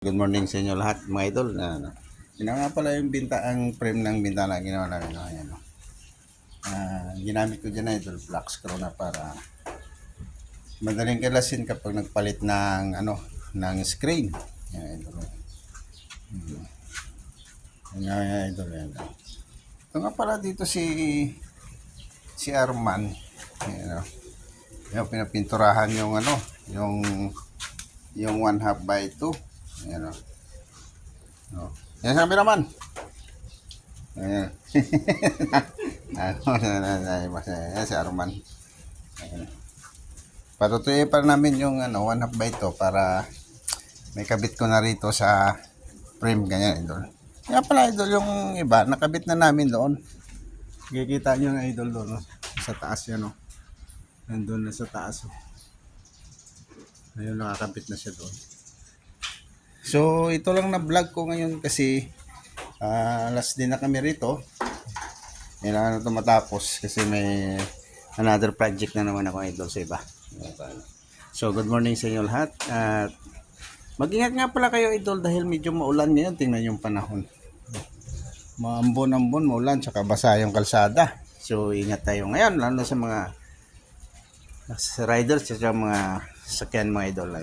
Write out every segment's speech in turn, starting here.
Good morning sa inyo lahat mga idol. Ginawa nga pala yung ang frame ng bintana ginawa namin. Ayan, no? Ginamit ko dyan idol, black screw na para madaling kalasin kapag nagpalit ng screen. Ayan, idol. Ayan, idol. Ayan. Ito nga pala dito si Arman. Ayan, no? Yung pinapinturahan yung yung 1/2 by 2. Ayan, no? No. Yan sabi naman. Ayan. Ayan si Arman. Ayan. Patutuyin pa namin yung 1/2 by 2 para may kabit ko na rito sa frame ganyan idol. Kaya pala idol yung iba nakabit na namin doon. Kikita nyo na idol doon, no? Sa taas yan, no? Nandun na sa taas, oh. Ayun, nakakabit na siya doon. So ito lang na vlog ko ngayon kasi last din na kami rito. Kailangan na ito matapos kasi may another project na naman ako idol sa iba. So good morning sa inyo lahat at mag-ingat nga pala kayo idol dahil medyo maulan ngayon. Tingnan yung panahon, maambon-ambon, maulan, tsaka basa yung kalsada. So ingat tayo ngayon lalo sa mga riders at mga sakyan mga idol.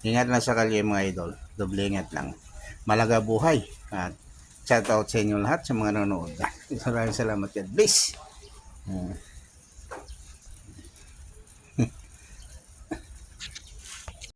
Ingat lang sa kalye mga idol, doble ingat lang, malaga buhay. At shout out sa inyo lahat sa mga nanonood. Maraming salamat, God bless.